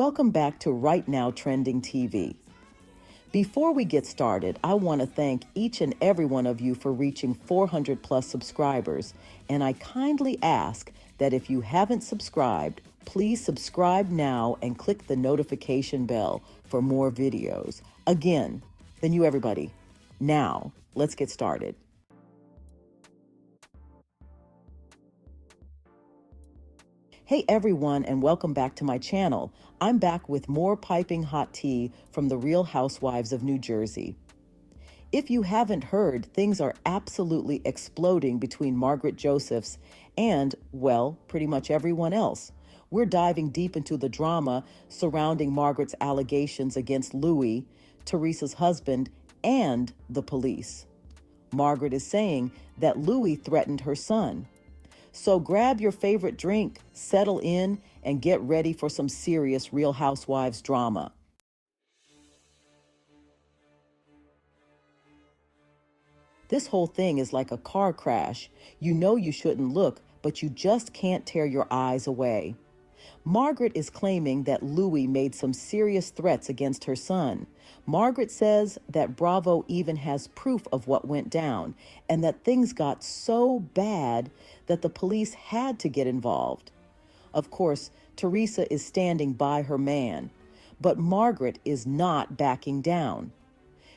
Welcome back to Right Now Trending TV. Before we get started, I want to thank each and every one of you for reaching 400 plus subscribers, and I kindly ask that if you haven't subscribed, please subscribe now and click the notification bell for more videos. Again, thank you everybody. Now, let's get started. Hey everyone, and welcome back to my channel. I'm back with more piping hot tea from the Real Housewives of New Jersey. If you haven't heard, things are absolutely exploding between Margaret Josephs and, well, pretty much everyone else. We're diving deep into the drama surrounding Margaret's allegations against Louie, Teresa's husband, and the police. Margaret is saying that Louie threatened her son. So grab your favorite drink, settle in, and get ready for some serious Real Housewives drama. This whole thing is like a car crash. You know you shouldn't look, but you just can't tear your eyes away. Margaret is claiming that Louie made some serious threats against her son. Margaret says that Bravo even has proof of what went down and that things got so bad that the police had to get involved. Of course, Teresa is standing by her man, but Margaret is not backing down.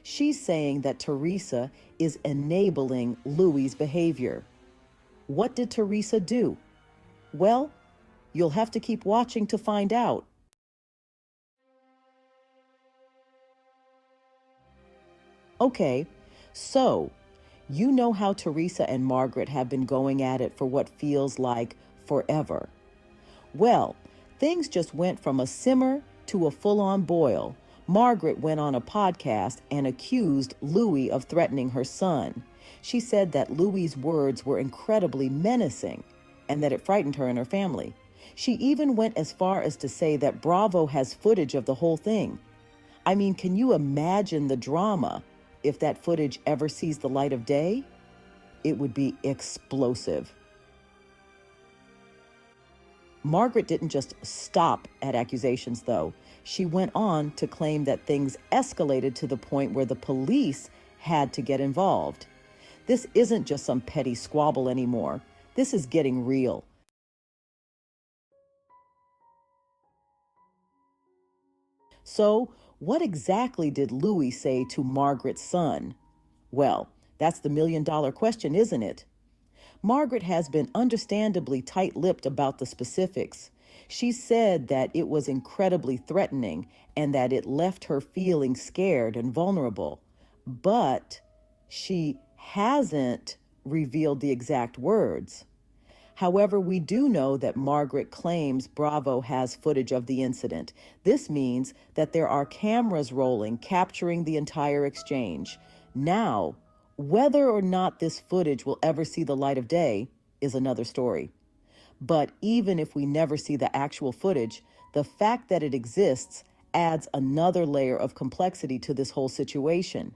She's saying that Teresa is enabling Louie's behavior. What did Teresa do? Well, you'll have to keep watching to find out. Okay, so you know how Teresa and Margaret have been going at it for what feels like forever. Well, things just went from a simmer to a full-on boil. Margaret went on a podcast and accused Louie of threatening her son. She said that Louie's words were incredibly menacing and that it frightened her and her family. She even went as far as to say that Bravo has footage of the whole thing. I mean, can you imagine the drama if that footage ever sees the light of day? It would be explosive. Margaret didn't just stop at accusations, though. She went on to claim that things escalated to the point where the police had to get involved. This isn't just some petty squabble anymore. This is getting real. So, what exactly did Louie say to Margaret's son? Well, that's the million-dollar question, isn't it? Margaret has been understandably tight-lipped about the specifics. She said that it was incredibly threatening and that it left her feeling scared and vulnerable. But she hasn't revealed the exact words. However, we do know that Margaret claims Bravo has footage of the incident. This means that there are cameras rolling, capturing the entire exchange. Now, whether or not this footage will ever see the light of day is another story. But even if we never see the actual footage, the fact that it exists adds another layer of complexity to this whole situation.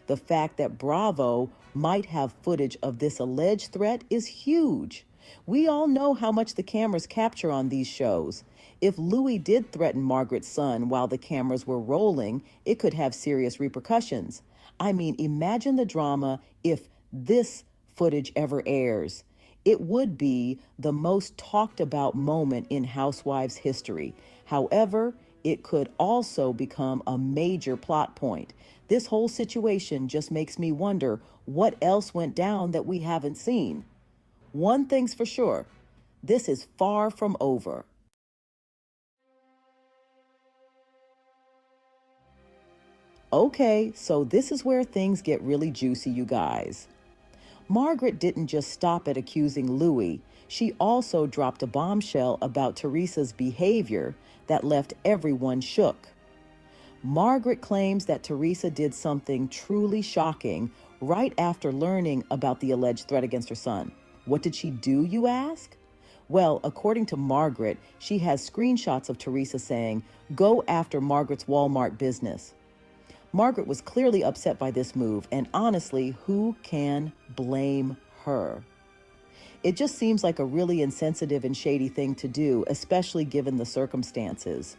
The fact that Bravo might have footage of this alleged threat is huge. We all know how much the cameras capture on these shows. If Louie did threaten Margaret's son while the cameras were rolling, it could have serious repercussions. I mean, imagine the drama if this footage ever airs. It would be the most talked about moment in Housewives history. However, it could also become a major plot point. This whole situation just makes me wonder what else went down that we haven't seen. One thing's for sure, this is far from over. Okay, so this is where things get really juicy, you guys. Margaret didn't just stop at accusing Louie. She also dropped a bombshell about Teresa's behavior that left everyone shook. Margaret claims that Teresa did something truly shocking right after learning about the alleged threat against her son. What did she do, you ask? Well, according to Margaret, she has screenshots of Teresa saying, "Go after Margaret's Walmart business." Margaret was clearly upset by this move, and honestly, who can blame her? It just seems like a really insensitive and shady thing to do, especially given the circumstances.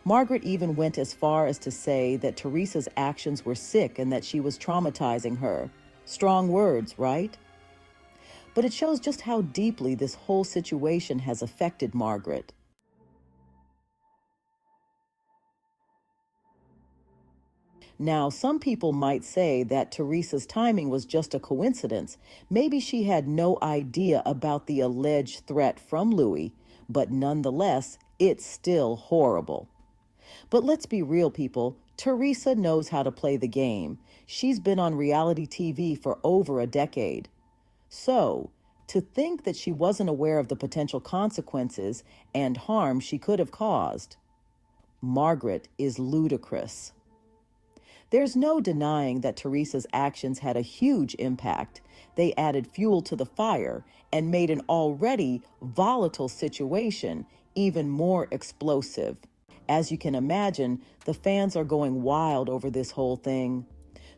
Margaret even went as far as to say that Teresa's actions were sick and that she was traumatizing her. Strong words, right? But it shows just how deeply this whole situation has affected Margaret. Now, some people might say that Teresa's timing was just a coincidence. Maybe she had no idea about the alleged threat from Louie, but nonetheless, it's still horrible. But let's be real, people. Teresa knows how to play the game. She's been on reality TV for over a decade. So, to think that she wasn't aware of the potential consequences and harm she could have caused, Margaret is ludicrous. There's no denying that Teresa's actions had a huge impact. They added fuel to the fire and made an already volatile situation even more explosive. As you can imagine, the fans are going wild over this whole thing.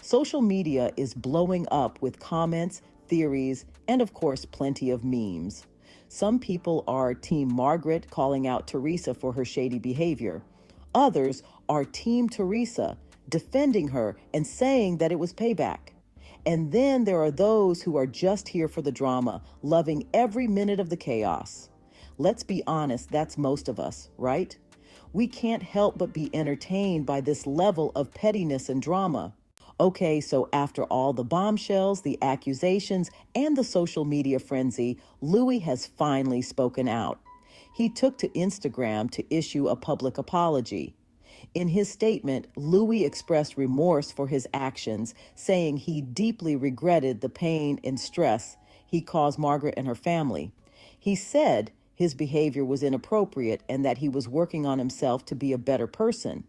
Social media is blowing up with comments, theories, and of course, plenty of memes. Some people are Team Margaret, calling out Teresa for her shady behavior. Others are Team Teresa, defending her and saying that it was payback. And then there are those who are just here for the drama, loving every minute of the chaos. Let's be honest, that's most of us, right? We can't help but be entertained by this level of pettiness and drama. Okay, so after all the bombshells, the accusations, and the social media frenzy, Louie has finally spoken out. He took to Instagram to issue a public apology. In his statement, Louie expressed remorse for his actions, saying he deeply regretted the pain and stress he caused Margaret and her family. He said his behavior was inappropriate and that he was working on himself to be a better person.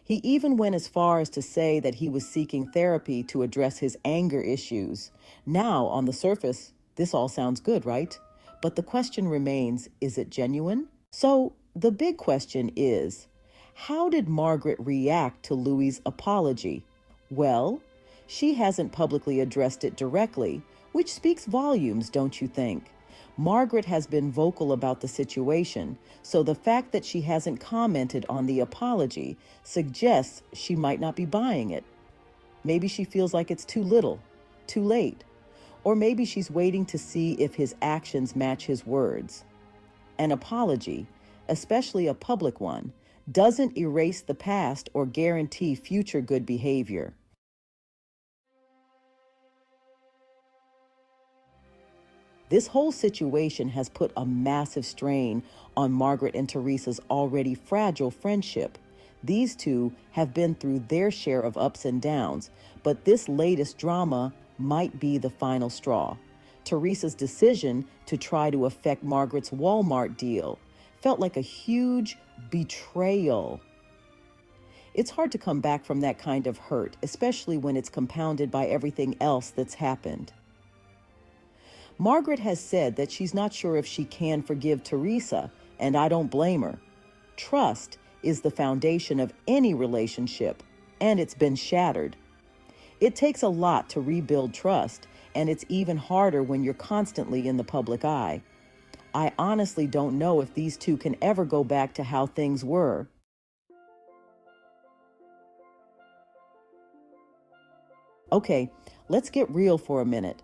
He even went as far as to say that he was seeking therapy to address his anger issues. Now, on the surface, this all sounds good, right? But the question remains, is it genuine? So the big question is, how did Margaret react to Louie's apology? Well, she hasn't publicly addressed it directly, which speaks volumes, don't you think? Margaret has been vocal about the situation, so the fact that she hasn't commented on the apology suggests she might not be buying it. Maybe she feels like it's too little, too late, or maybe she's waiting to see if his actions match his words. An apology, especially a public one, doesn't erase the past or guarantee future good behavior. This whole situation has put a massive strain on Margaret and Teresa's already fragile friendship. These two have been through their share of ups and downs, but this latest drama might be the final straw. Teresa's decision to try to affect Margaret's Walmart deal felt like a huge betrayal. It's hard to come back from that kind of hurt, especially when it's compounded by everything else that's happened. Margaret has said that she's not sure if she can forgive Teresa, and I don't blame her. Trust is the foundation of any relationship, and it's been shattered. It takes a lot to rebuild trust, and it's even harder when you're constantly in the public eye. I honestly don't know if these two can ever go back to how things were. Okay, let's get real for a minute.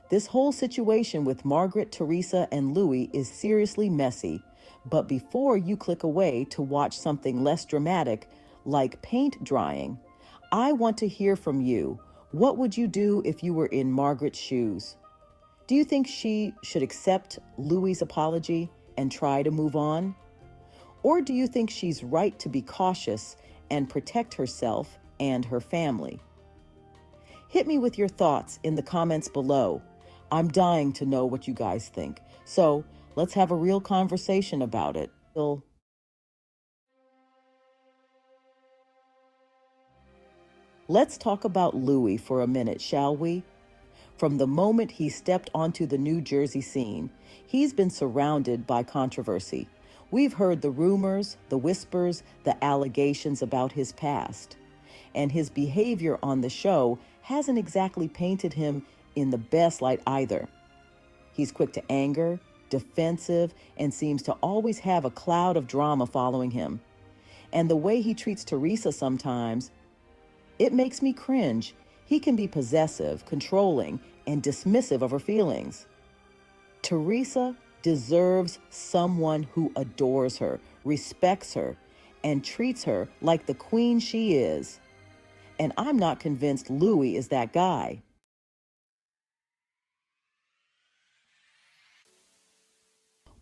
This whole situation with Margaret, Teresa, and Louie is seriously messy. But before you click away to watch something less dramatic, like paint drying, I want to hear from you. What would you do if you were in Margaret's shoes? Do you think she should accept Louie's apology and try to move on? Or do you think she's right to be cautious and protect herself and her family? Hit me with your thoughts in the comments below. I'm dying to know what you guys think. So let's have a real conversation about it. Let's talk about Louie for a minute, shall we? From the moment he stepped onto the New Jersey scene, he's been surrounded by controversy. We've heard the rumors, the whispers, the allegations about his past. And his behavior on the show hasn't exactly painted him in the best light either. He's quick to anger, defensive, and seems to always have a cloud of drama following him. And the way he treats Teresa sometimes, it makes me cringe. He can be possessive, controlling, and dismissive of her feelings. Teresa deserves someone who adores her, respects her, and treats her like the queen she is. And I'm not convinced Louie is that guy.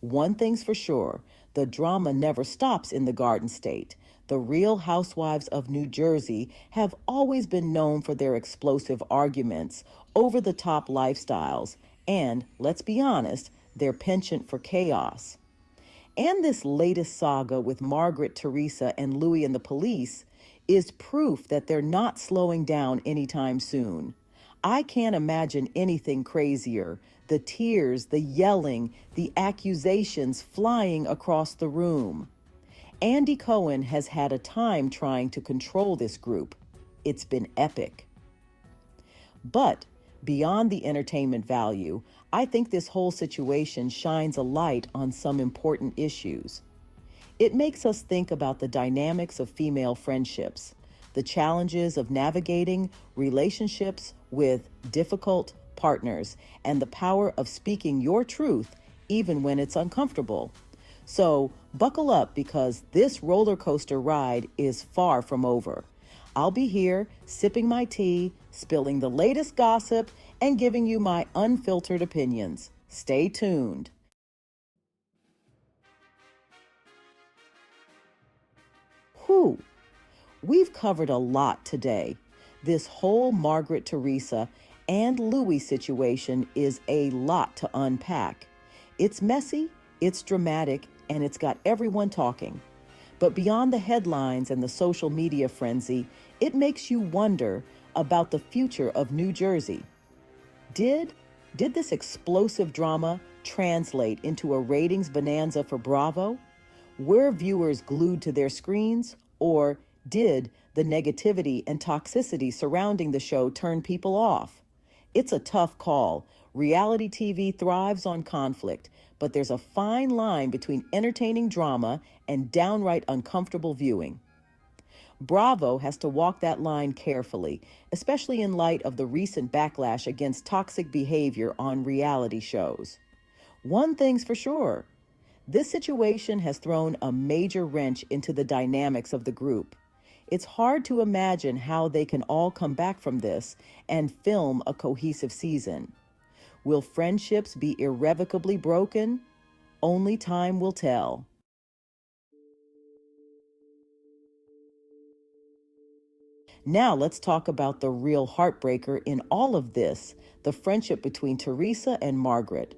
One thing's for sure, the drama never stops in the Garden State. The Real Housewives of New Jersey have always been known for their explosive arguments, over-the-top lifestyles, and, let's be honest, their penchant for chaos. And this latest saga with Margaret, Teresa, and Louie and the police is proof that they're not slowing down anytime soon. I can't imagine anything crazier. The tears, the yelling, the accusations flying across the room. Andy Cohen has had a time trying to control this group. It's been epic. But beyond the entertainment value, I think this whole situation shines a light on some important issues. It makes us think about the dynamics of female friendships, the challenges of navigating relationships with difficult partners, and the power of speaking your truth even when it's uncomfortable. So buckle up, because this roller coaster ride is far from over. I'll be here sipping my tea, spilling the latest gossip, and giving you my unfiltered opinions. Stay tuned. Whew, we've covered a lot today. This whole Margaret, Teresa, and Louie situation is a lot to unpack. It's messy, it's dramatic, and it's got everyone talking. But beyond the headlines and the social media frenzy, it makes you wonder about the future of New Jersey. Did this explosive drama translate into a ratings bonanza for Bravo? Were viewers glued to their screens, or did the negativity and toxicity surrounding the show turn people off? It's a tough call. Reality TV thrives on conflict, but there's a fine line between entertaining drama and downright uncomfortable viewing. Bravo has to walk that line carefully, especially in light of the recent backlash against toxic behavior on reality shows. One thing's for sure, this situation has thrown a major wrench into the dynamics of the group. It's hard to imagine how they can all come back from this and film a cohesive season. Will friendships be irrevocably broken? Only time will tell. Now let's talk about the real heartbreaker in all of this, the friendship between Teresa and Margaret.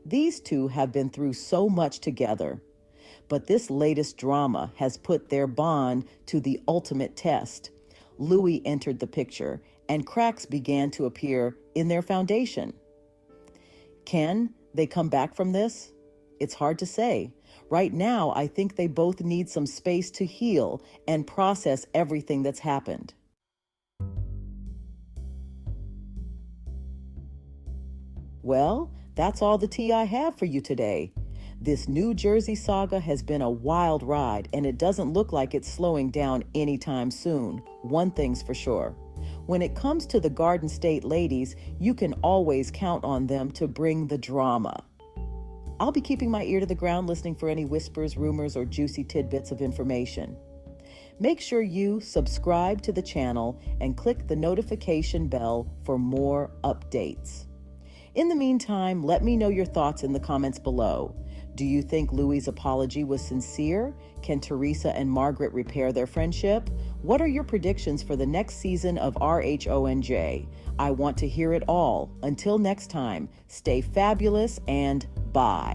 These two have been through so much together. But this latest drama has put their bond to the ultimate test. Louie entered the picture, and cracks began to appear in their foundation. Can they come back from this? It's hard to say. Right now, I think they both need some space to heal and process everything that's happened. Well, that's all the tea I have for you today. This New Jersey saga has been a wild ride, and it doesn't look like it's slowing down anytime soon. One thing's for sure. When it comes to the Garden State ladies, you can always count on them to bring the drama. I'll be keeping my ear to the ground, listening for any whispers, rumors, or juicy tidbits of information. Make sure you subscribe to the channel and click the notification bell for more updates. In the meantime, let me know your thoughts in the comments below. Do you think Louie's apology was sincere? Can Teresa and Margaret repair their friendship? What are your predictions for the next season of RHONJ? I want to hear it all. Until next time, stay fabulous and bye.